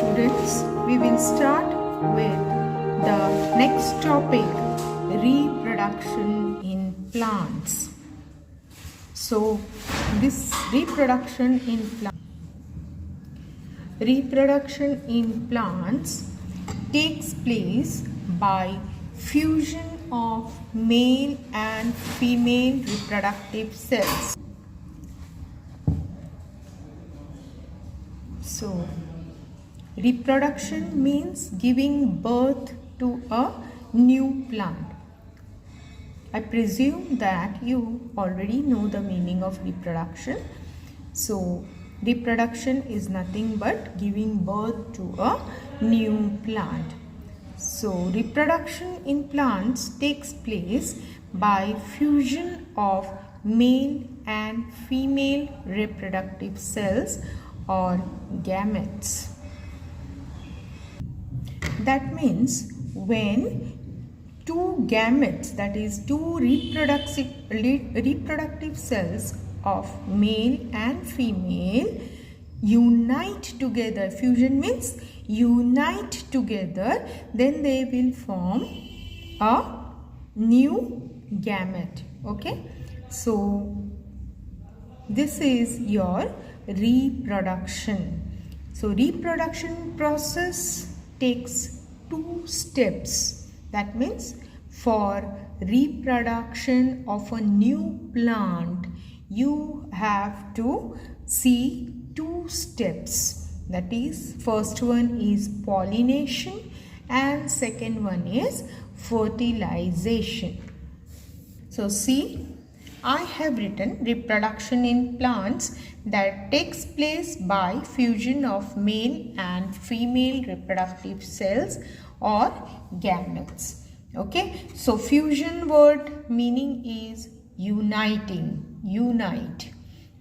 students, we will start with the next topic, reproduction in plants. So this reproduction in plants takes place by fusion of male and female reproductive cells. So reproduction means giving birth to a new plant. I presume that you already know the meaning of reproduction. So reproduction is nothing but giving birth to a new plant. So reproduction in plants takes place by fusion of male and female reproductive cells or gametes. That means when two gametes, that is two reproductive cells of male and female unite together, fusion means unite together, then they will form a new gamete. Okay, so this is your reproduction. So reproduction process takes two steps. That means for reproduction of a new plant, you have to see two steps. That is, first one is pollination and second one is fertilization. So see, I have written reproduction in plants that takes place by fusion of male and female reproductive cells or gametes. Okay, so fusion word meaning is uniting, unite,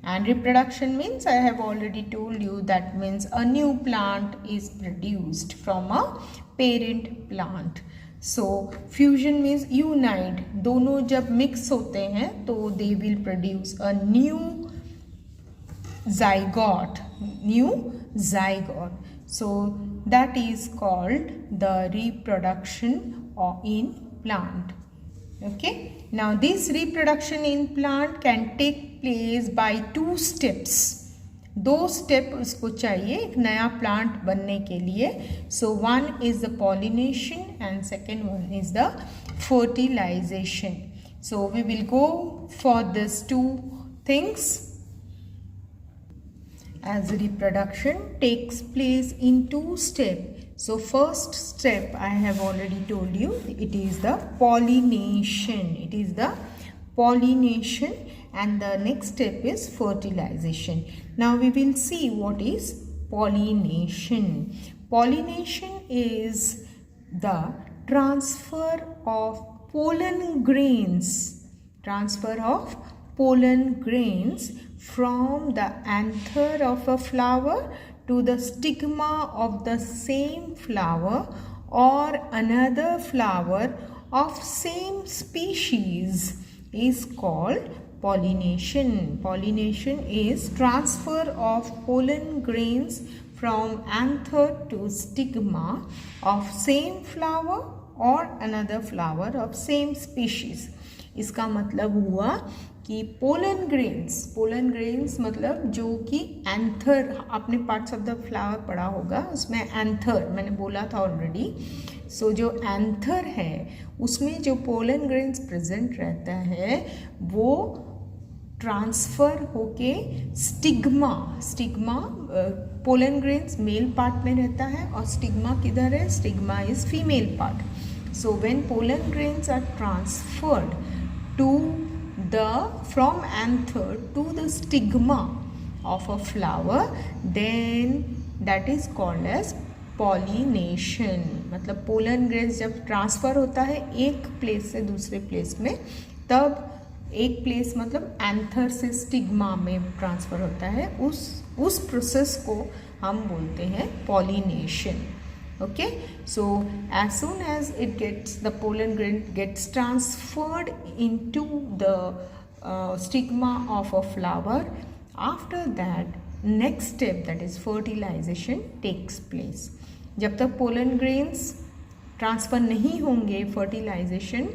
and reproduction means, I have already told you, that means a new plant is produced from a parent plant. So fusion means unite, दोनों जब mix होते हैं तो they will produce a new zygote. So that is called the reproduction in plant. Okay, now this reproduction in plant can take place by two steps. दो step उसको चाहिए एक नया प्लांट बनने के लिए. So one is the pollination and second one is the fertilisation. So we will go for this two things. As reproduction takes place in two steps. So first step I have already told you, it is the pollination. And the next step is fertilization. Now we will see what is pollination. Pollination is the transfer of pollen grains from the anther of a flower to the stigma of the same flower or another flower of same species is called pollination. Pollination is transfer of pollen grains from anther to stigma of same flower or another flower of same species. इसका मतलब हुआ कि pollen grains मतलब जो कि anther, आपने parts of the flower पढ़ा होगा, उसमें एंथर मैंने बोला था ऑलरेडी. सो जो एंथर है उसमें जो पोलन ग्रेन्स प्रेजेंट रहता है वो ट्रांसफ़र होके stigma pollen grains male part में रहता है और स्टिग्मा किधर है, stigma is female part. So when pollen grains are transferred from anther to the stigma of a flower, then that is called as pollination. मतलब pollen grains जब transfer होता है एक प्लेस से दूसरे प्लेस में, तब एक प्लेस मतलब एंथर से स्टिग्मा में ट्रांसफ़र होता है, उस प्रोसेस को हम बोलते हैं pollination. Okay, so as soon as the pollen grain gets transferred into the stigma of a flower, after that next step, that is fertilization, takes place. जब तक pollen grains ट्रांसफ़र नहीं होंगे, फर्टिलाइजेशन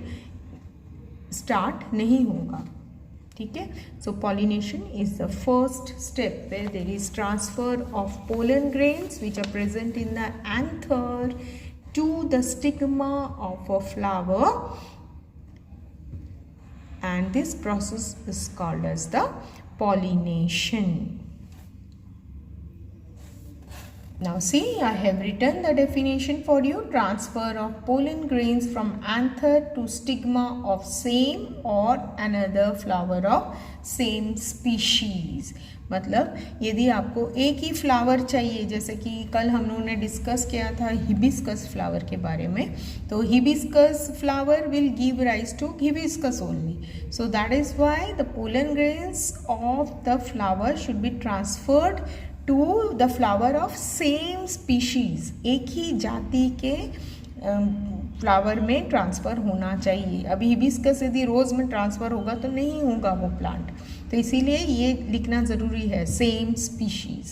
स्टार्ट नहीं होगा. ठीक है. So pollination is the first step where there is transfer of pollen grains which are present in the anther to the stigma of a flower, and this process is called as the pollination. Now see, I have written the definition for you. Transfer of pollen grains from anther to stigma of same or another flower of same species. मतलब यदि आपको एक ही flower चाहिए, जैसे कि कल हम लोगों ने डिस्कस किया था हिबिस्कस फ्लावर के बारे में, तो hibiscus flower will give rise to hibiscus only. So that is why the pollen grains of the flower should be transferred to the flower of same species. एक ही जाति के फ्लावर में ट्रांसफ़र होना चाहिए. अभी हिबिस्कस यदि रोज़ में ट्रांसफ़र होगा तो नहीं होगा वो प्लांट, तो इसीलिए ये लिखना ज़रूरी है, same species.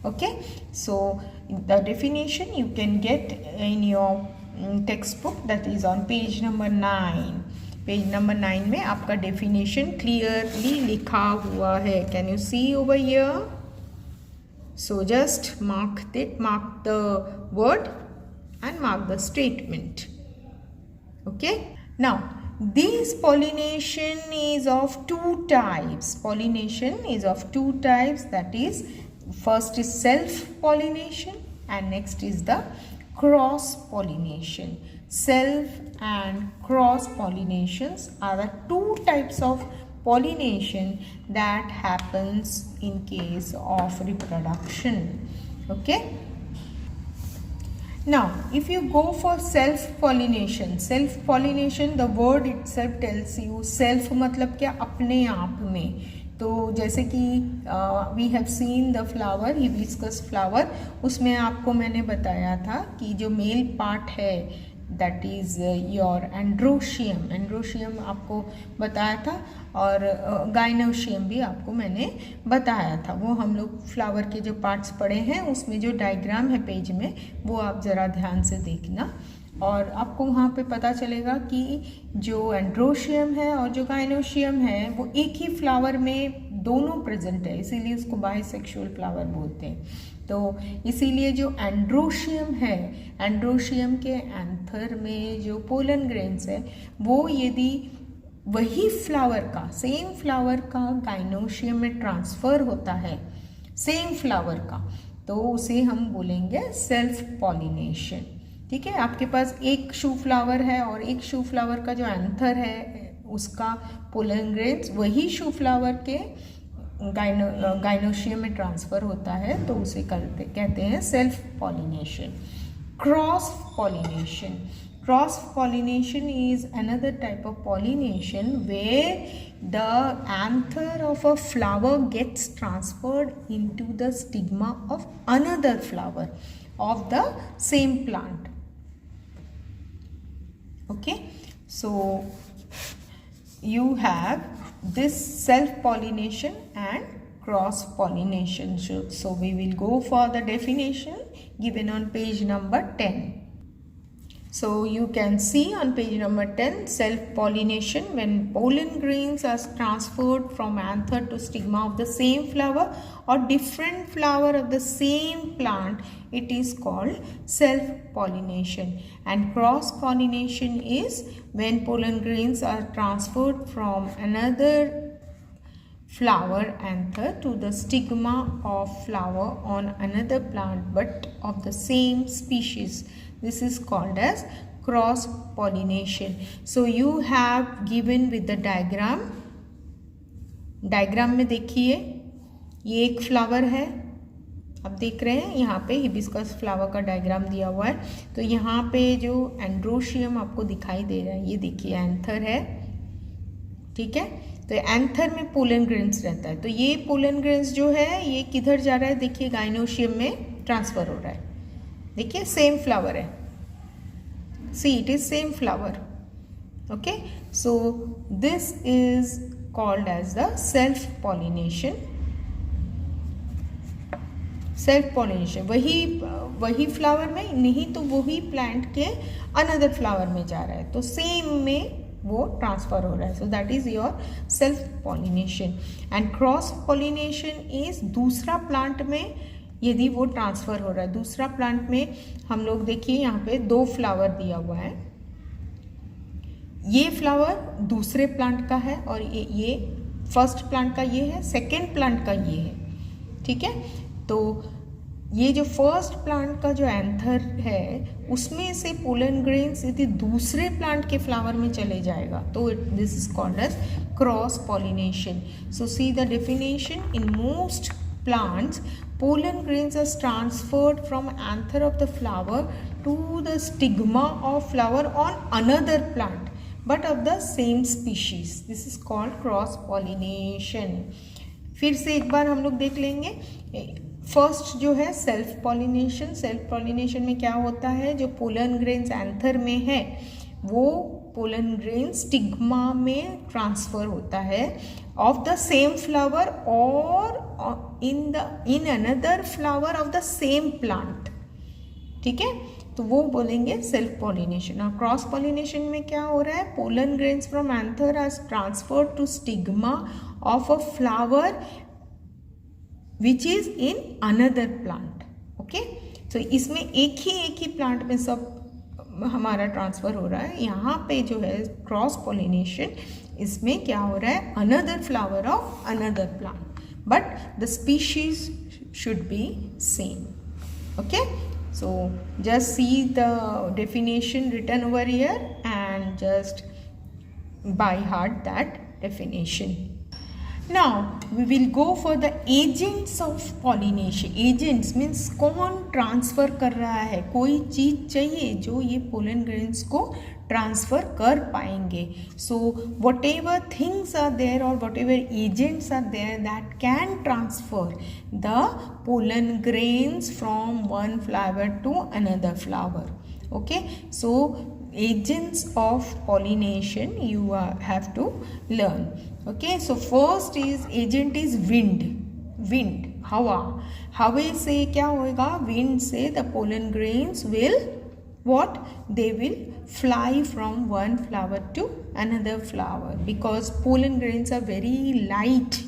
Okay. So the definition you can get in your textbook, that is on page number 9. Page number 9 में आपका डेफिनेशन क्लियरली लिखा हुआ है. Can you see over here? So just mark the word and mark the statement. Okay. Now this pollination is of two types. Pollination is of two types, that is, first is self pollination and next is the cross pollination. Self and cross pollinations are the two types of pollination that happens in case of reproduction. Okay. Now if you go for self pollination, the word itself tells you self मतलब क्या, अपने आप में. तो जैसे कि we have seen the flower hibiscus flower, उसमें आपको मैंने बताया था कि जो मेल पार्ट है दैट इज़ योर एंड्रोशियम आपको बताया था, और गाइनोशियम भी आपको मैंने बताया था. वो हम लोग फ्लावर के जो पार्ट्स पढ़े हैं उसमें जो डायग्राम है पेज में, वो आप ज़रा ध्यान से देखना, और आपको वहाँ पे पता चलेगा कि जो एंड्रोशियम है और जो गाइनोशियम है वो एक ही फ्लावर में दोनों प्रेजेंट है, इसीलिए उसको बाइसेक्सुअल फ्लावर बोलते हैं. तो इसीलिए जो एंड्रोशियम है, एंड्रोशियम के एंथर में जो पोलन ग्रेन्स है, वो यदि वही फ्लावर का, सेम फ्लावर का गाइनोशियम में ट्रांसफ़र होता है, सेम फ्लावर का, तो उसे हम बोलेंगे सेल्फ पॉलिनेशन. ठीक है. आपके पास एक शू फ्लावर है और एक शू फ्लावर का जो एंथर है उसका पोलन ग्रेन्स वही शू फ्लावर के गाइनोशियम में ट्रांसफ़र होता है, तो उसे कहते हैं self pollination. Cross pollination is another type of pollination where the anther of a flower gets transferred into the stigma of another flower of the same plant. Okay. So you have this self pollination and cross pollination. So we will go for the definition given on page number 10. So you can see on page number 10, self pollination, when pollen grains are transferred from anther to stigma of the same flower or different flower of the same plant, it is called self pollination. And cross pollination is when pollen grains are transferred from another flower anther to the stigma of flower on another plant but of the same species. This is called as cross pollination. So you have given with the diagram. Diagram में देखिए, ये एक flower है, आप देख रहे हैं यहाँ पे हिबिस्कस फ्लावर का डायग्राम दिया हुआ है. तो यहाँ पे जो एंड्रोशियम आपको दिखाई दे रहा है, ये देखिए एंथर है. ठीक है. तो एंथर में पोलन ग्रेन्स रहता है, तो ये पोलन ग्रेन्स जो है ये किधर जा रहा है, देखिए गाइनोशियम में ट्रांसफ़र हो रहा है. देखिए सेम फ्लावर है, see it is same flower. Okay. So this is called as the self pollination. Self pollination, वही फ्लावर में, नहीं तो वही प्लांट के अनदर फ्लावर में जा रहा है, तो सेम में वो ट्रांसफर हो रहा है. सो that is your self pollination. And cross pollination is दूसरा प्लांट में यदि वो ट्रांसफर हो रहा है. दूसरा प्लांट में हम लोग देखिए यहाँ पे 2 फ्लावर दिया हुआ है. ये फ्लावर दूसरे प्लांट का है और ये फर्स्ट प्लांट का ये है, सेकेंड प्लांट का ये है. ठीक है, तो ये जो फर्स्ट प्लांट का जो एंथर है उसमें से पोलन ग्रेन्स यदि दूसरे प्लांट के फ्लावर में चले जाएगा तो this is called as cross pollination. So see the definition. In most plants, pollen grains are transferred from anther of the flower to the stigma of flower on another plant but of the same species. This is called cross pollination. फिर से एक बार हम लोग देख लेंगे. First जो है self pollination. Self pollination में क्या होता है, जो पोलन ग्रेन्स एंथर में है वो पोलन ग्रेन स्टिग्मा में ट्रांसफर होता है ऑफ द सेम फ्लावर और in another flower of the same plant. ठीक है, तो वो बोलेंगे सेल्फ पॉलिनेशन. और क्रॉस पॉलिनेशन में क्या हो रहा है, pollen grains from anther are transferred to stigma of a flower which is in another plant. Okay, तो इसमें एक ही प्लांट में सब हमारा ट्रांसफ़र हो रहा है. यहाँ पे जो है क्रॉस पॉलिनेशन, इसमें क्या हो रहा है, another flower of another plant but the species should be same. Okay, so just see the definition written over here and just by heart that definition. Now we will go for the agents of pollination. Agents means कौन transfer कर रहा है, कोई चीज़ चाहिए जो ये pollen grains को transfer कर पाएंगे. So whatever things are there और whatever agents are there that can transfer the pollen grains from one flower to another flower. Okay, so agents of pollination you have to learn. Okay, so first is agent is wind, हवा से क्या होगा, wind से the pollen grains will what, they will fly from one flower to another flower because pollen grains are very light,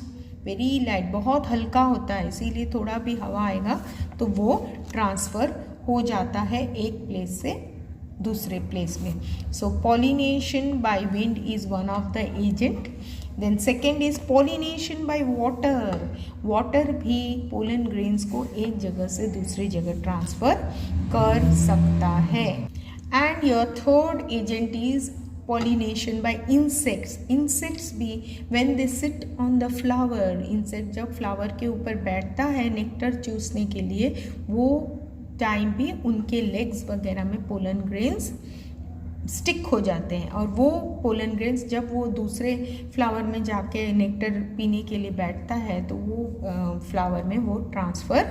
बहुत हल्का होता है, इसीलिए थोड़ा भी हवा आएगा तो वो ट्रांसफ़र हो जाता है एक प्लेस से दूसरे प्लेस में. So pollination by wind is one of the agent. Then second is pollination by water भी पोलन ग्रेन्स को एक जगह से दूसरी जगह ट्रांसफ़र कर सकता है. And your third agent is pollination by insects भी when they sit on the flower. Insect जब फ्लावर के ऊपर बैठता है नेक्टर चूसने के लिए, वो टाइम भी उनके लेग्स वगैरह में पोलन ग्रेन्स स्टिक हो जाते हैं और वो पोलन ग्रेन्स जब वो दूसरे फ्लावर में जाके नेक्टर पीने के लिए बैठता है तो वो फ्लावर में वो ट्रांसफ़र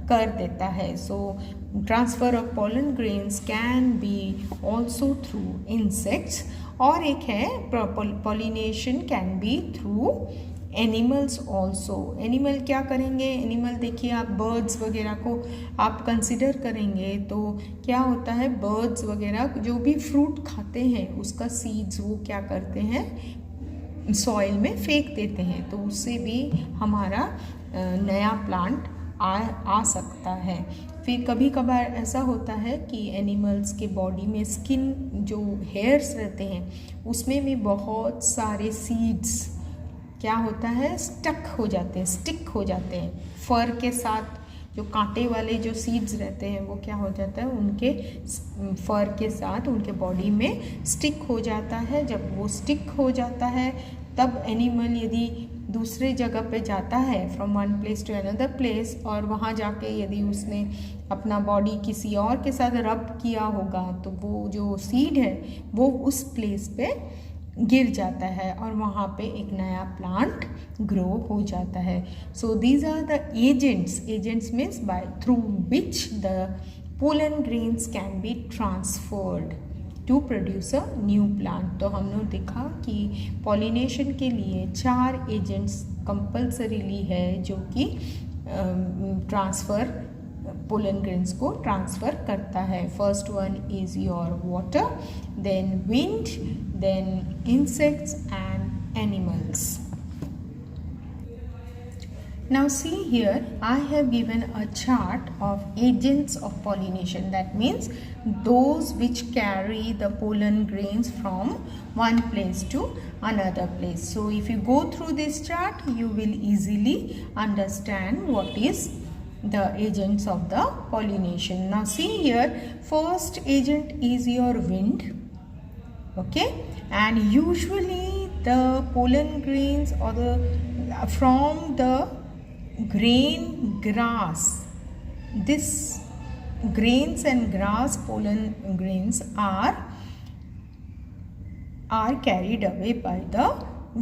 कर देता है. So transfer of pollen grains can be also through insects. और एक है pollination can be through animals also. Animal क्या करेंगे, एनिमल देखिए आप बर्ड्स वगैरह को आप कंसिडर करेंगे तो क्या होता है, बर्ड्स वगैरह जो भी फ्रूट खाते हैं उसका सीड्स वो क्या करते हैं, सॉइल में फेंक देते हैं, तो उससे भी हमारा नया प्लांट आ सकता है. फिर कभी कभार ऐसा होता है कि एनिमल्स के बॉडी में स्किन जो हेयर्स रहते हैं उसमें भी बहुत सारे सीड्स क्या होता है, स्टिक हो जाते हैं. फर के साथ जो कांटे वाले जो सीड्स रहते हैं वो क्या हो जाता है, उनके फर के साथ उनके बॉडी में स्टिक हो जाता है. जब वो स्टिक हो जाता है तब एनिमल यदि दूसरे जगह पे जाता है from one place to another place और वहाँ जाके यदि उसने अपना बॉडी किसी और के साथ रब किया होगा तो वो जो सीड है वो उस प्लेस पे गिर जाता है और वहाँ पे एक नया प्लांट ग्रो हो जाता है. So these are the agents means by through which the pollen grains can be transferred to produce a new plant. तो हमने देखा कि पॉलिनेशन के लिए 4 एजेंट्स कंपल्सरीली है जो कि ट्रांसफ़र पोलन ग्रेन्स को ट्रांसफ़र करता है. First one is your water, then wind, then insects and animals. Now see here, I have given a chart of agents of pollination. That means those which carry the pollen grains from one place to another place. So if you go through this chart, you will easily understand what is the agents of the pollination. Now see here, first agent is your wind. Okay, and usually the pollen grains or the from the grain grass, this grains and grass pollen grains are carried away by the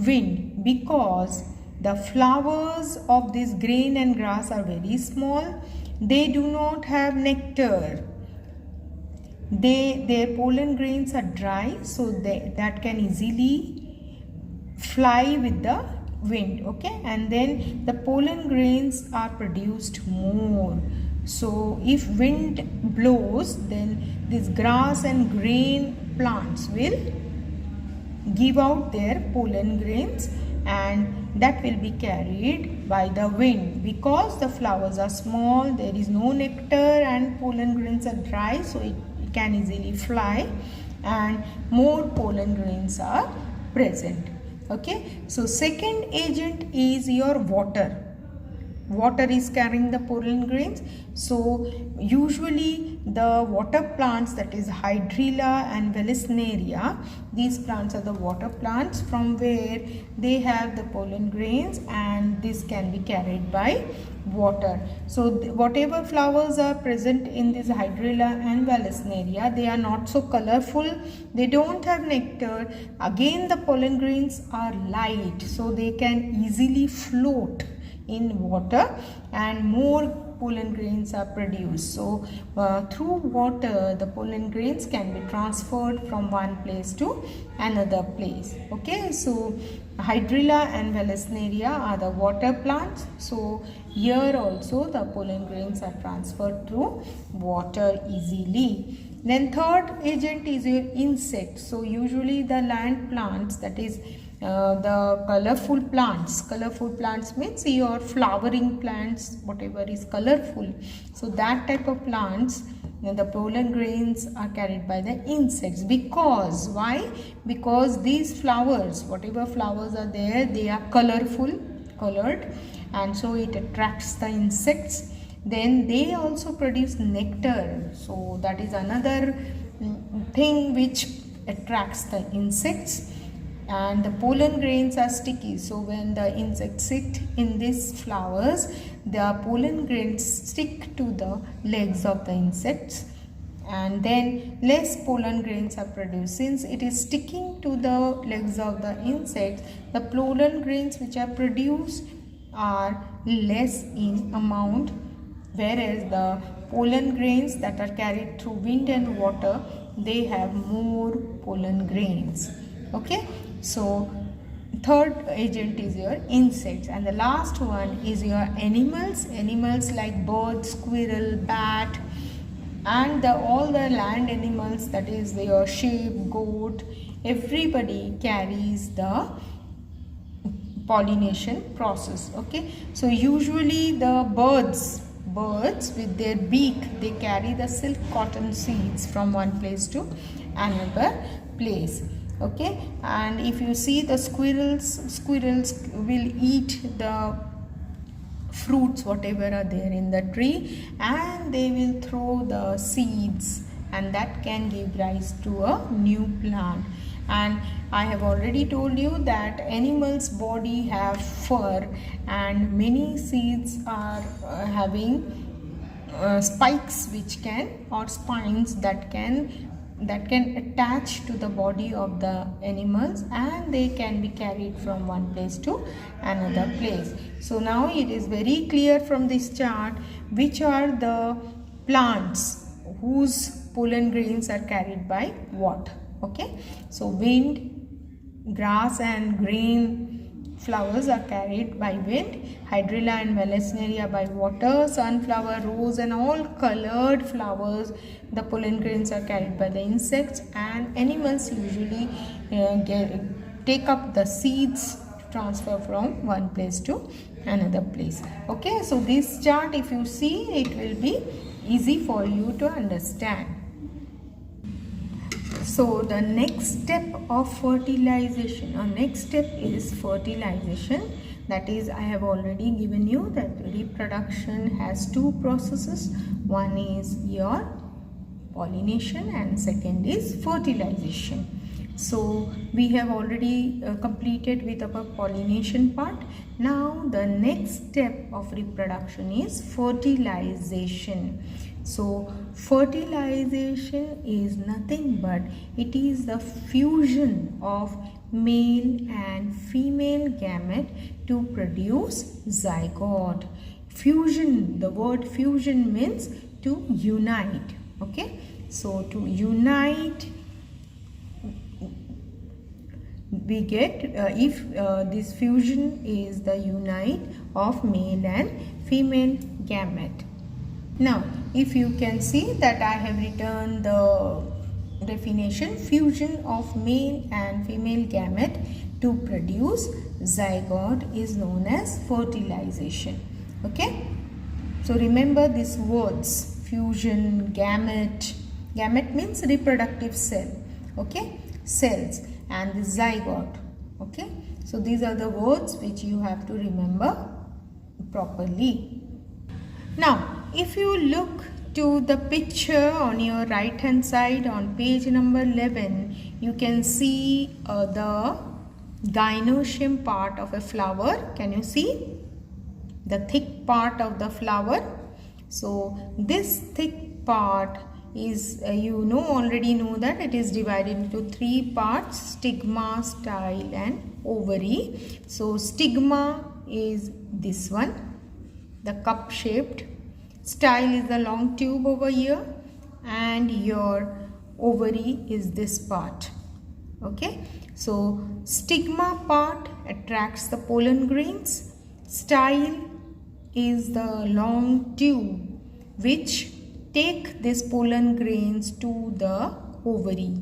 wind, because the flowers of this grain and grass are very small. They do not have nectar. Their pollen grains are dry, so that can easily fly with the wind. Okay, and then the pollen grains are produced more. So if wind blows, then this grass and grain plants will give out their pollen grains, and that will be carried by the wind. Because the flowers are small, there is no nectar, and pollen grains are dry, so it can easily fly, and more pollen grains are present. Okay, so second agent is your water. Water is carrying the pollen grains. So usually the water plants, that is Hydrilla and Vallisneria, these plants are the water plants from where they have the pollen grains, and this can be carried by water. So whatever flowers are present in this Hydrilla and Vallisneria, they are not so colorful, they don't have nectar. Again, the pollen grains are light, so they can easily float in water, and more pollen grains are produced. So through water, the pollen grains can be transferred from one place to another place. Okay, so Hydrilla and Vallisneria are the water plants. So here also the pollen grains are transferred through water easily. Then third agent is your insect. So usually the land plants, that is the colorful plants means your flowering plants, whatever is colorful. So that type of plants, the pollen grains are carried by the insects. Because why? Because these flowers, whatever flowers are there, they are colored, and so it attracts the insects. Then they also produce nectar, so that is another thing which attracts the insects. And the pollen grains are sticky, so when the insects sit in these flowers, the pollen grains stick to the legs of the insects, and then less pollen grains are produced. Since it is sticking to the legs of the insects, the pollen grains which are produced are less in amount, whereas the pollen grains that are carried through wind and water, they have more pollen grains. Okay, so third agent is your insects, and the last one is your animals like birds, squirrel, bat, and all the land animals, that is your sheep, goat. Everybody carries the pollination process. Okay, so usually the birds with their beak, they carry the silk cotton seeds from one place to another place. Okay, and if you see the squirrels will eat the fruits whatever are there in the tree, and they will throw the seeds, and that can give rise to a new plant. And I have already told you that animals' body have fur, and many seeds are having spikes which can, or spines that can attach to the body of the animals, and they can be carried from one place to another place. So now it is very clear from this chart which are the plants whose pollen grains are carried by what. Okay, so wind, grass and grain, flowers are carried by wind, hydrilla and melisneria by water, sunflower, rose and all colored flowers, the pollen grains are carried by the insects, and animals usually take up the seeds to transfer from one place to another place. Okay, so this chart, if you see, it will be easy for you to understand. So the next step of fertilization, or next step is fertilization. That is, I have already given you that reproduction has two processes. One is your pollination and second is fertilization. So we have already completed with our pollination part. Now the next step of reproduction is fertilization. So fertilization is nothing but it is the fusion of male and female gamete to produce zygote. Fusion, the word fusion means to unite. Okay, so to unite, we get if this fusion is the unite of male and female gamete. Now if you can see that I have written the definition, fusion of male and female gamete to produce zygote is known as fertilization. Okay, so remember these words: fusion, gamete. Gamete means reproductive cell. Okay, cells, and the zygote. Okay, so these are the words which you have to remember properly. Now if you look to the picture on your right hand side on page number 11, you can see the gynoecium part of a flower. Can you see the thick part of the flower? So this thick part is already know that it is divided into three parts: stigma, style and ovary. So stigma is this one, the cup shaped. Style is the long tube over here, and your ovary is this part. Okay, so stigma part attracts the pollen grains. Style is the long tube which take these pollen grains to the ovary.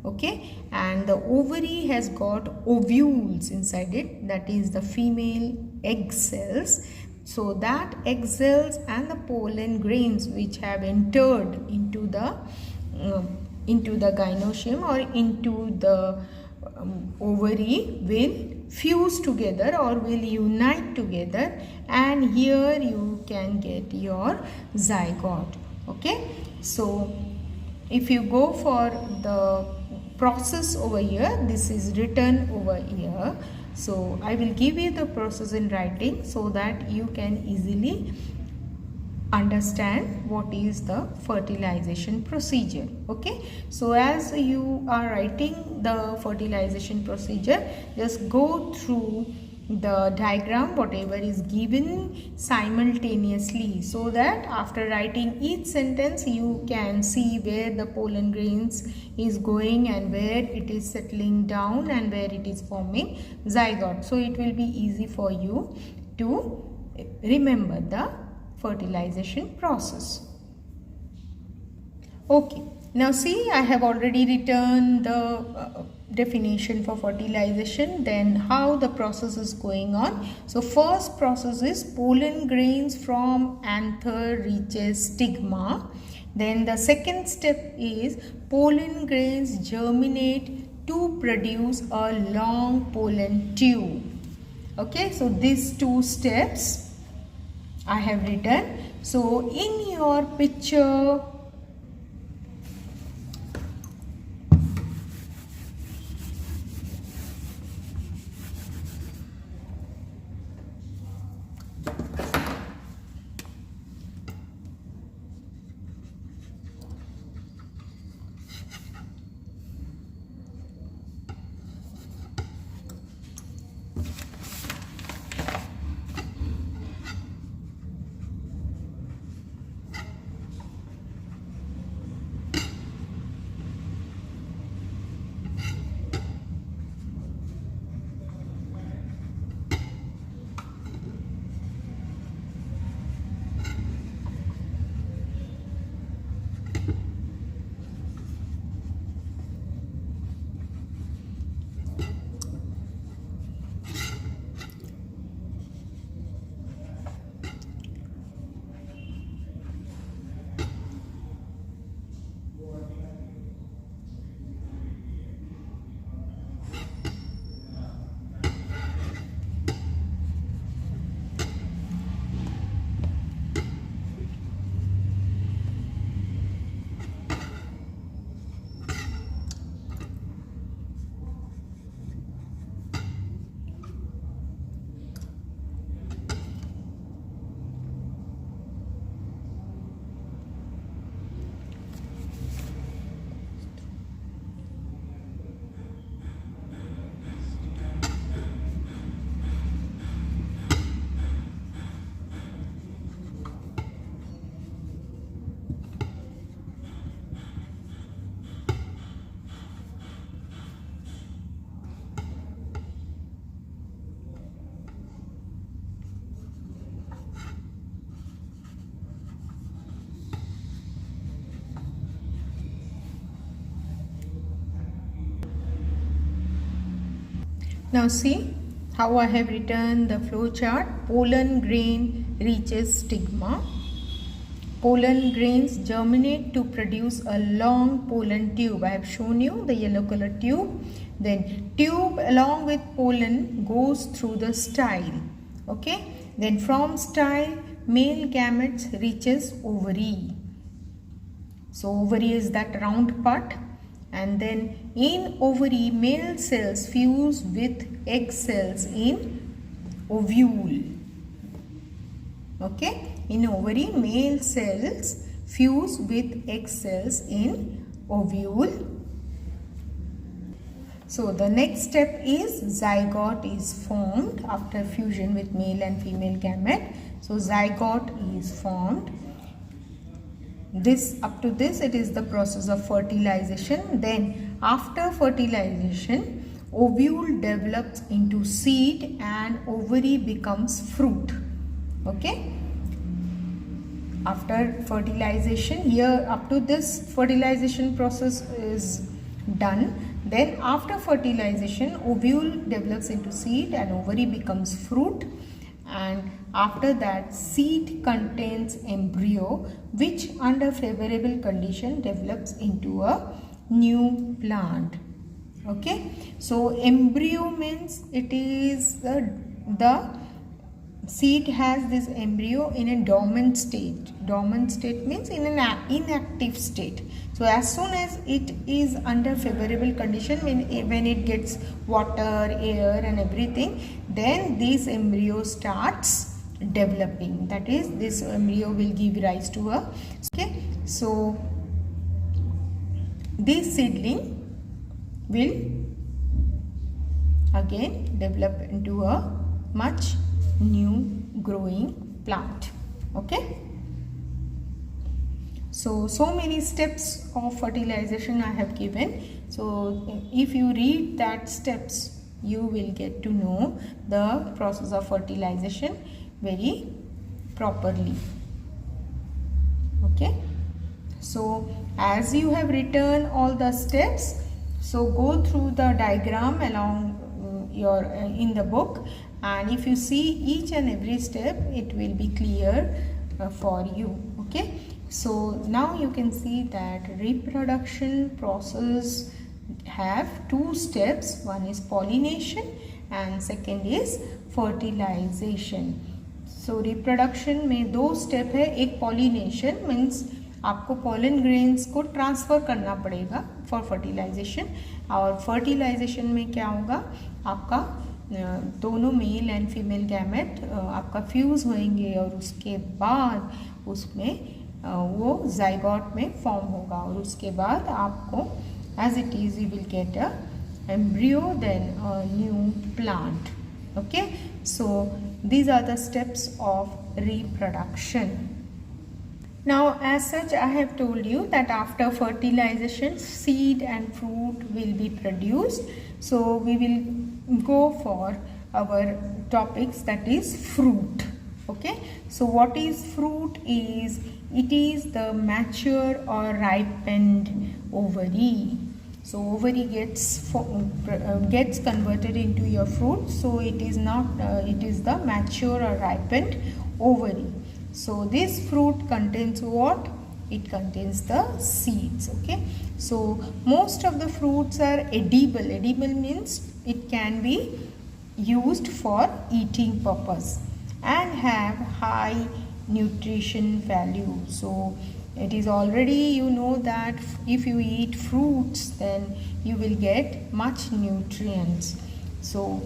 Okay, and the ovary has got ovules inside it, that is the female egg cells. So that egg cells and the pollen grains which have entered into the gynoecium or into the ovary will fuse together or will unite together, and here you can get your zygote. Okay, so if you go for the process over here, this is written over here. So I will give you the process in writing so that you can easily understand what is the fertilization procedure. Okay, so as you are writing the fertilization procedure, just go through the diagram whatever is given simultaneously, so that after writing each sentence you can see where the pollen grains is going and where it is settling down and where it is forming zygote. So it will be easy for you to remember the fertilization process. Okay, now see, I have already written the definition for fertilization, then how the process is going on. So first process is pollen grains from anther reaches stigma. Then the second step is pollen grains germinate to produce a long pollen tube. Okay, so these two steps I have written. So in your picture, Now see how I have written the flow chart. Pollen grain reaches stigma. Pollen grains germinate to produce a long pollen tube. I have shown you the yellow color tube. Then tube along with pollen goes through the style. Okay. Then from style, male gametes reaches ovary. So ovary is that round part. And then in ovary, male cells fuse with egg cells in ovule. Okay, in ovary, male cells fuse with egg cells in ovule. So the next step is zygote is formed after fusion with male and female gamete. So zygote is formed. Up to this it is the process of fertilization. Then after fertilization, ovule develops into seed and ovary becomes fruit. Okay, after fertilization, here up to this fertilization process is done. Then after fertilization, ovule develops into seed and ovary becomes fruit. And after that, seed contains embryo, which under favorable condition develops into a new plant. Okay, so embryo means it is the seed has this embryo in a dormant state. Dormant state means in an inactive state. So as soon as it is under favorable condition, when it gets water, air and everything, then this embryo starts developing. That is, this embryo will give rise to a, okay, so this seedling will again develop into a much new growing plant. Okay, so many steps of fertilization I have given. So if you read that steps, you will get to know the process of fertilization very properly. Okay, so as you have written all the steps, so go through the diagram along your in the book, and if you see each and every step, it will be clear for you. Okay, so now you can see that reproduction process have two steps. One is pollination and second is fertilization. So reproduction में दो step है. एक pollination means आपको pollen grains को transfer करना पड़ेगा for fertilization, और fertilization में क्या होगा, आपका दोनों मेल एंड फीमेल गैमेट आपका फ्यूज होंगे और उसके बाद उसमें वो जाइगोट में फॉर्म होगा, और उसके बाद आपको as it is you will get a embryo, then a new plant. Okay, so these are the steps of reproduction. Now as such, I have told you that after fertilization, seed and fruit will be produced. So we will go for our topics, that is fruit. Okay, so what is fruit? It is the mature or ripened ovary. So ovary gets converted into your fruit. So it is not it is the mature or ripened ovary. So this fruit contains what? It contains the seeds. Okay, so most of the fruits are edible. Edible means it can be used for eating purpose and have high nutrition value. So it is already, you know, that if you eat fruits, then you will get much nutrients. So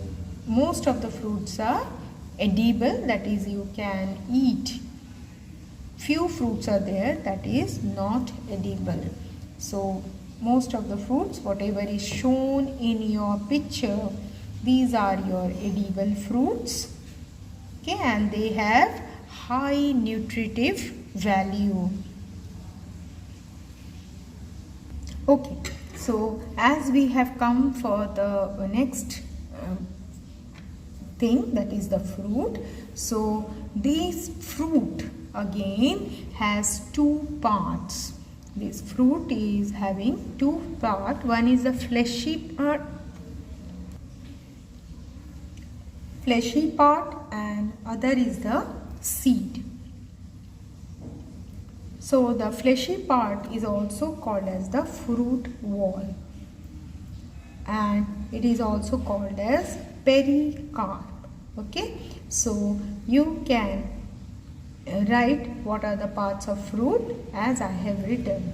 most of the fruits are edible, that is you can eat. Few fruits are there that is not edible. So most of the fruits, whatever is shown in your picture, these are your edible fruits. Okay, and they have high nutritive value. Okay, so as we have come for the next thing, that is the fruit. So this fruit again has two parts. This fruit is having two parts. One is the fleshy part fleshy part and other is the seed. So the fleshy part is also called as the fruit wall, and it is also called as pericarp. Okay, so you can write what are the parts of fruit as I have written.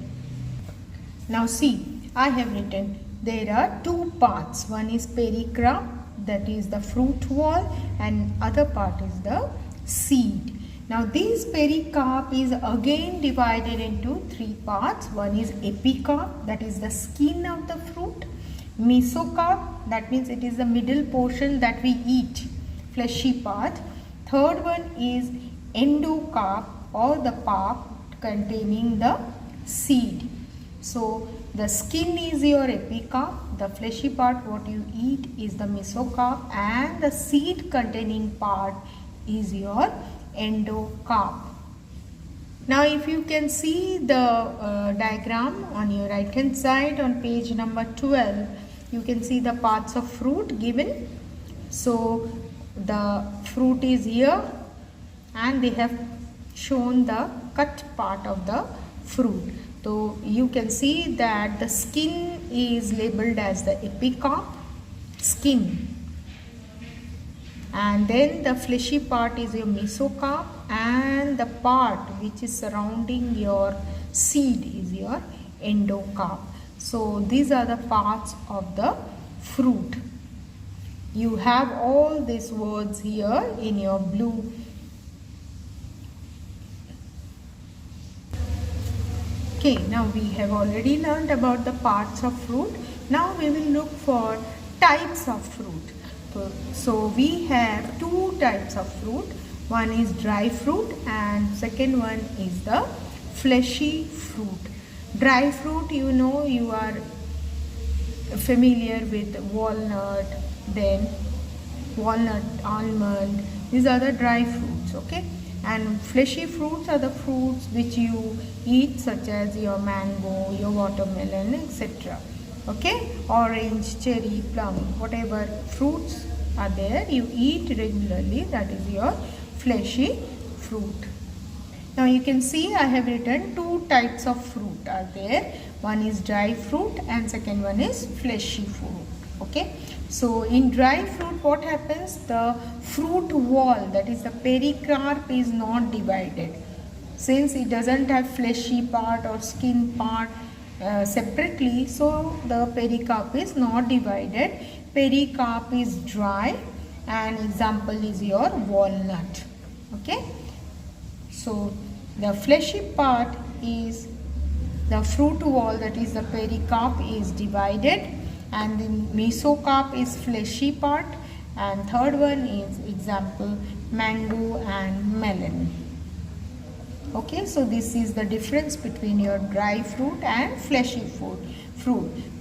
Now see, I have written there are two parts. One is pericarp, that is the fruit wall, and other part is the seed. Now this pericarp is again divided into three parts. One is epicarp, that is the skin of the fruit. Mesocarp, that means it is the middle portion that we eat, fleshy part. Third one is endocarp, or the part containing the seed. So the skin is your epicarp, the fleshy part what you eat is the mesocarp, and the seed containing part is your endocarp. Now if you can see the diagram on your right hand side on page number 12, you can see the parts of fruit given. So the fruit is here and they have shown the cut part of the fruit. So you can see that the skin is labeled as the epicarp, skin, and then the fleshy part is your mesocarp, and the part which is surrounding your seed is your endocarp. So these are the parts of the fruit. You have all these words here in your blue. Okay, now we have already learned about the parts of fruit. Now we will look for types of fruit. So we have two types of fruit. One is dry fruit and second one is the fleshy fruit. Dry fruit, you know, you are familiar with walnut, then walnut, almond. These are the dry fruits, okay? And fleshy fruits are the fruits which you eat, such as your mango, your watermelon, etc. Okay, orange, cherry, plum, whatever fruits are there, you eat regularly, that is your fleshy fruit. Now you can see I have written two types of fruit are there. One is dry fruit and second one is fleshy fruit. Okay, so in dry fruit what happens, the fruit wall, that is the pericarp, is not divided. Since it doesn't have fleshy part or skin part separately, so the pericarp is not divided. Pericarp is dry, and example is your walnut. Okay, so the fleshy part is the fruit wall, that is the pericarp, is divided, and the mesocarp is fleshy part, and third one is example mango and melon. Okay, so this is the difference between your dry fruit and fleshy fruit.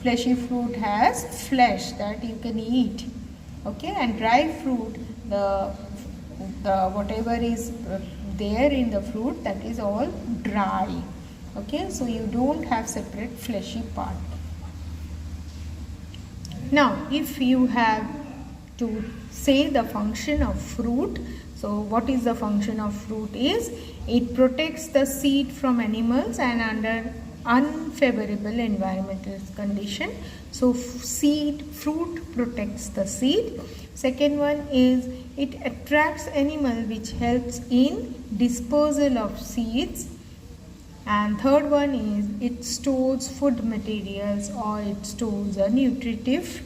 Fleshy fruit has flesh that you can eat. Okay, and dry fruit, the whatever is there in the fruit, that is all dry. Okay, so you don't have separate fleshy part. Now if you have to say the function of fruit, so what is the function of fruit is, it protects the seed from animals and under unfavorable environmental condition. So fruit protects the seed. Second one is it attracts animal which helps in dispersal of seeds. And third one is it stores food materials, or it stores a nutritive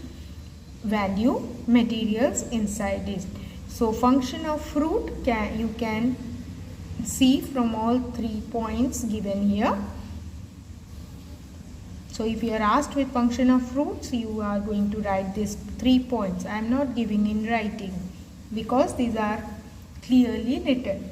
value materials inside it. So function of fruit you can see from all 3 points given here. So if you are asked with function of fruits, you are going to write these 3 points. I am not giving in writing because these are clearly written.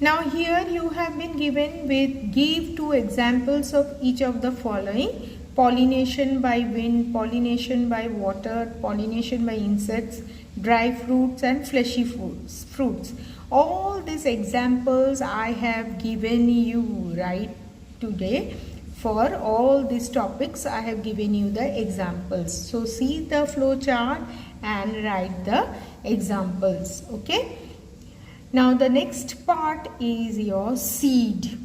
Now here you have been given with give 2 examples of each of the following: pollination by wind, pollination by water, pollination by insects, dry fruits and fleshy fruits. All these examples I have given you right today For all these topics, I have given you the examples. So see the flow chart and write the examples. Okay. Now the next part is your seed.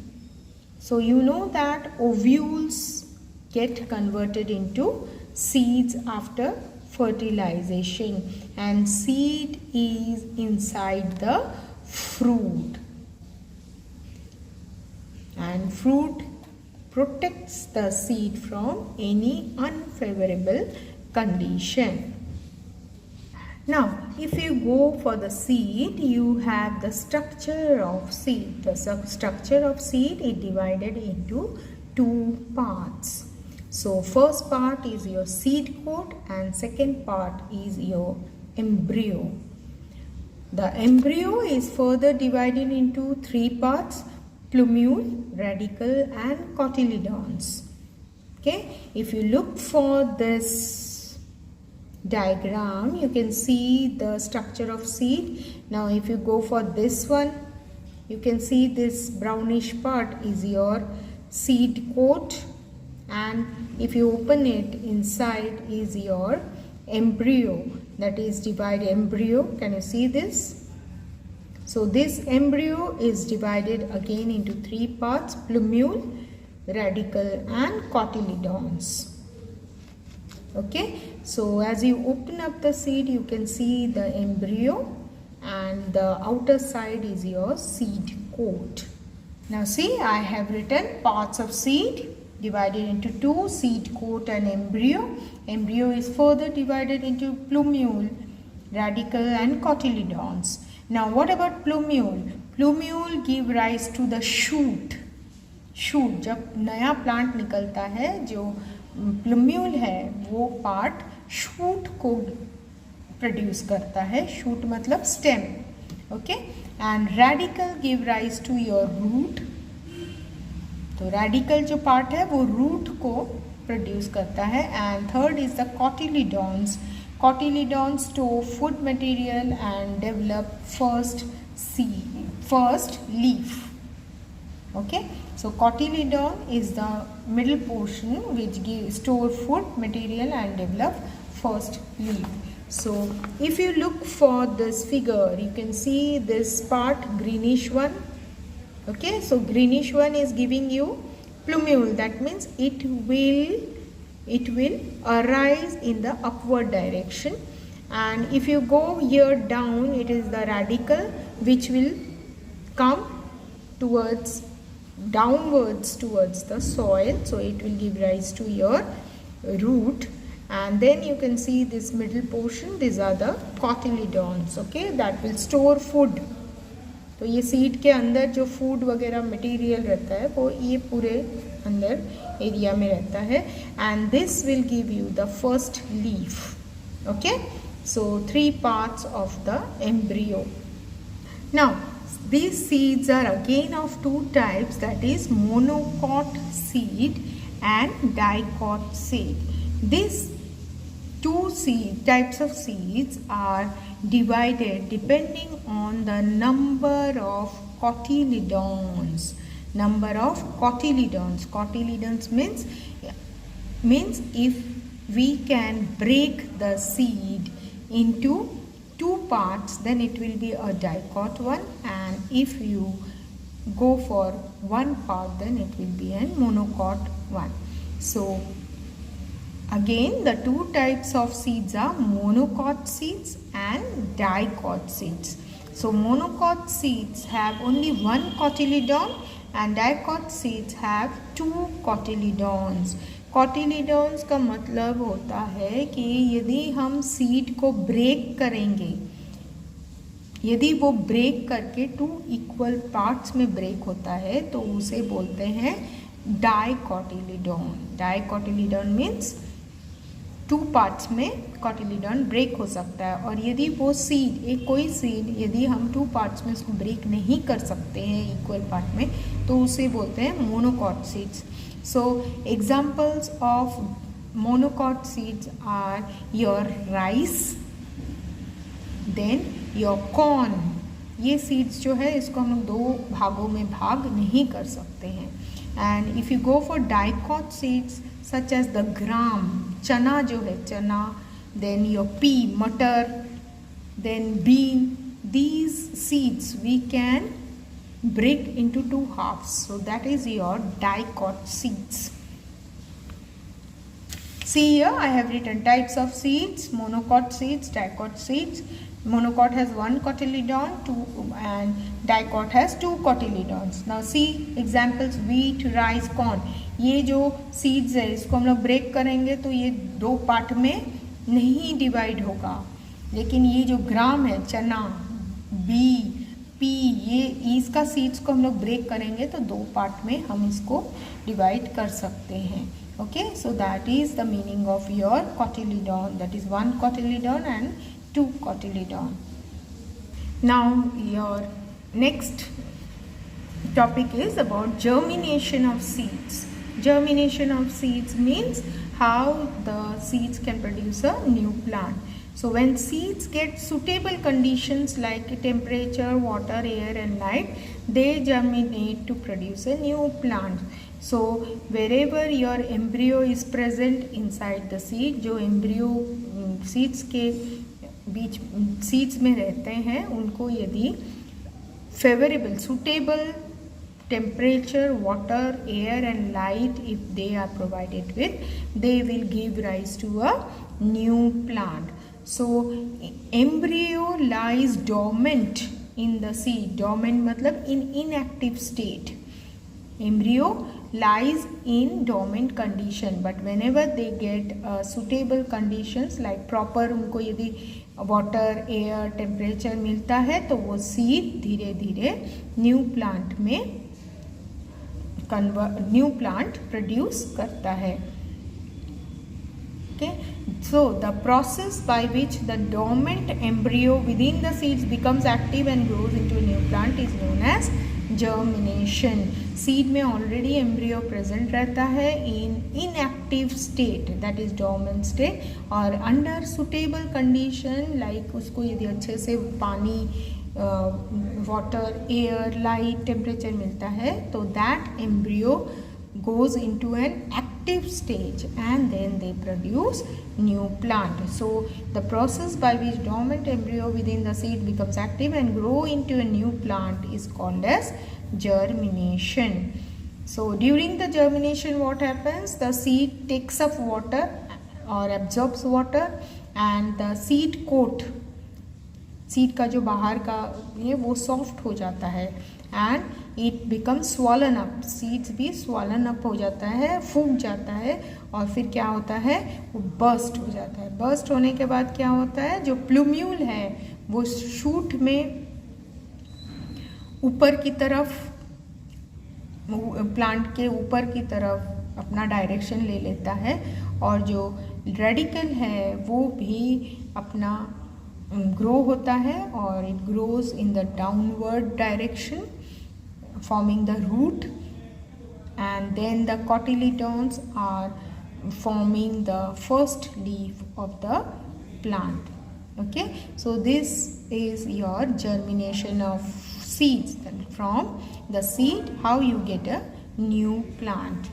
So you know that ovules get converted into seeds after fertilization, and seed is inside the fruit, and fruit protects the seed from any unfavorable condition. Now if you go for the seed, you have the structure of seed. The structure of seed is divided into two parts. So first part is your seed coat and second part is your embryo. The embryo is further divided into three parts: plumule, radicle and cotyledons. Okay, if you look for this diagram, you can see the structure of seed. Now if you go for this one, you can see this brownish part is your seed coat, and if you open it, inside is your embryo, that is divided embryo. Can you see this? So this embryo is divided again into three parts: plumule, radicle and cotyledons. Okay, so as you open up the seed, you can see the embryo and the outer side is your seed coat. Now see, I have written parts of seed divided into two: seed coat and embryo. Embryo is further divided into plumule, radicle and cotyledons. Now what about plumule? Plumule give rise to the shoot. Shoot, जब नया plant निकलता है, जो plumule है वो part shoot को produce करता है. शूट मतलब stem. Okay, and radicle give rise to your root. तो रेडिकल जो पार्ट है वो रूट को प्रोड्यूस करता है. And third is the cotyledons. Cotyledons store food material and develop first leaf. Okay, so cotyledon is the middle portion which store food material and develop first leaf. So if you look for this figure, you can see this part, greenish one. Okay, so greenish one is giving you plumule. That means it will arise in the upward direction, and if you go here down, it is the radicle which will come downwards towards the soil, so it will give rise to your root. And then you can see this middle portion, these are the cotyledons. Okay, that will store food. तो ये seed के अंदर जो food वगैरह material रहता है वो ये पूरे अंदर एरिया में रहता है, and this will give you the first leaf. Okay, so three parts of the embryo. Now these seeds are again of two types, that is monocot seed and dicot seed. These two types of seeds are divided depending on the number of cotyledons. Cotyledons means if we can break the seed into two parts, then it will be a dicot one, and if you go for one part, then it will be a monocot one. So again, the two types of seeds are monocot seeds and dicot seeds. So monocot seeds have only one cotyledon and dicot seeds have two cotyledons. Cotyledons का मतलब होता है कि यदि हम seed को break करेंगे, यदि वो ब्रेक करके टू इक्वल पार्ट्स में ब्रेक होता है तो उसे बोलते हैं dicotyledon. Dicotyledon means two parts में कॉटिलिडॉन ब्रेक हो सकता है. और यदि वो सीड, कोई सीड यदि हम टू पार्ट्स में उसको ब्रेक नहीं कर सकते हैं इक्वल पार्ट में, तो उसे बोलते हैं monocot seeds. So examples of monocot seeds are your rice, then your corn. ये seeds जो है इसको हम लोग दो भागों में भाग नहीं कर सकते हैं. And if you go for dicot seeds such as the gram, chana जो है chana, then your pea, matar, then bean, these seeds we can break into two halves. So that is your dicot seeds. See here I have written types of seeds: monocot seeds, dicot seeds. Monocot has one cotyledon, and dicot has two cotyledons. Now see examples: wheat, rice, corn. ये जो seeds है इसको हम लोग break करेंगे तो ये दो पार्ट में नहीं डिवाइड होगा, लेकिन ये जो ग्राम है, चना, पी, ये इसका सीड्स को हम लोग ब्रेक करेंगे तो दो पार्ट में हम इसको डिवाइड कर सकते हैं. Okay, so that is the meaning of your cotyledon, that is one cotyledon and two cotyledon. Now your next topic is about germination of seeds. Germination of seeds means how the seeds can produce a new plant. So when seeds get suitable conditions like temperature, water, air and light, they germinate to produce a new plant. So wherever your embryo is present inside the seed, जो embryo seeds के बीच seeds में रहते हैं, उनको यदि favorable, suitable temperature, water, air and light if they are provided with, they will give rise to a new plant. So embryo lies dormant in the seed. Dormant मतलब in inactive state. Embryo lies in dormant condition, but whenever they get suitable conditions like proper, उनको यदि water, air, temperature मिलता है तो वो seed धीरे धीरे new plant में new plant produce करता है. Okay, so the process by which the dormant embryo within the seeds becomes active and grows into a new plant is known as germination. Seed में already embryo present रहता है in inactive state, that is dormant state, और under suitable condition like उसको यदि अच्छे से पानी, water, air, light, temperature मिलता है तो that embryo goes into an active stage and then they produce new plant. So the process by which dormant embryo within the seed becomes active and grow into a new plant is called as germination. So during the germination what happens? The seed takes up water or absorbs water and the seed coat, seed का जो बाहर का ये वो soft हो जाता है and it becomes swollen up. Seeds भी swollen up हो जाता है, फूट जाता है और फिर क्या होता है, वो burst हो जाता है. burst होने के बाद क्या होता है, जो plumule है वो shoot में ऊपर की तरफ, प्लांट के ऊपर की तरफ अपना डायरेक्शन ले लेता है और जो रेडिकल है वो भी अपना ग्रो होता है और it grows in the downward direction forming the root and then the cotyledons are forming the first leaf of the plant. Okay, so this is your germination of seeds. Then from the seed how you get a new plant.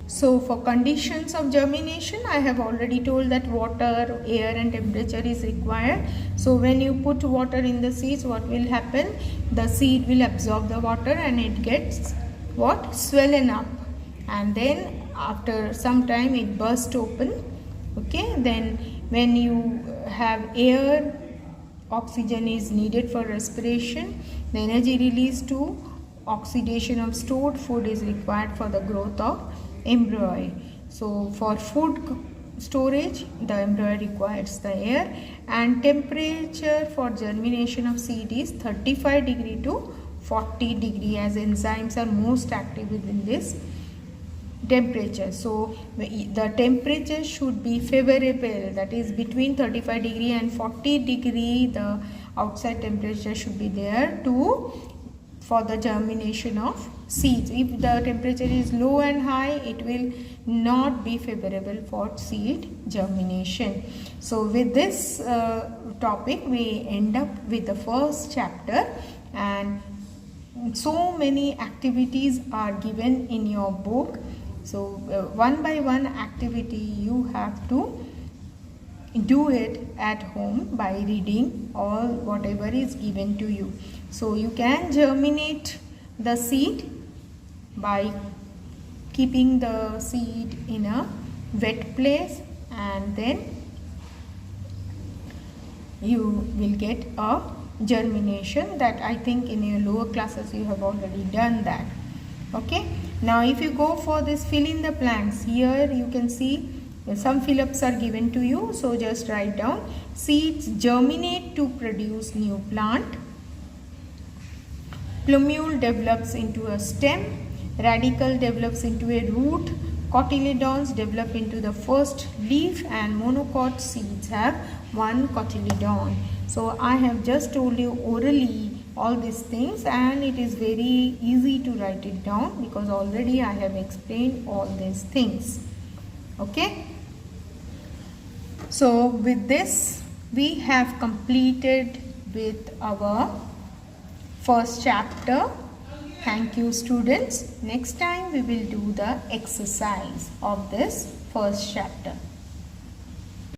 So for conditions of germination I have already told that water, air and temperature is required. So when you put water in the seeds, what will happen? The seed will absorb the water and it gets what? Swollen up, and then after some time it bursts open. Okay, then when you have air, oxygen is needed for respiration. The energy released to oxidation of stored food is required for the growth of embryo. So for food storage the embryo requires the air, and temperature for germination of seed is 35 degree to 40 degree as enzymes are most active within this temperature. So the temperature should be favorable, that is between 35 degree and 40 degree the outside temperature should be there for the germination of seeds. If the temperature is low and high it will not be favorable for seed germination. So with this topic we end up with the first chapter, and so many activities are given in your book. So one by one activity you have to do it at home by reading all whatever is given to you. So you can germinate the seed by keeping the seed in a wet place, and then you will get a germination. That I think in your lower classes you have already done that. Okay, now if you go for this fill in the blanks, here you can see some fill-ups are given to you. So just write down: seeds germinate to produce new plant, plumule develops into a stem, radicle develops into a root, cotyledons develop into the first leaf, and monocot seeds have one cotyledon. So I have just told you orally all these things, and it is very easy to write it down because already I have explained all these things. Okay. So with this we have completed with our first chapter. Thank you, students. Next time we will do the exercise of this first chapter.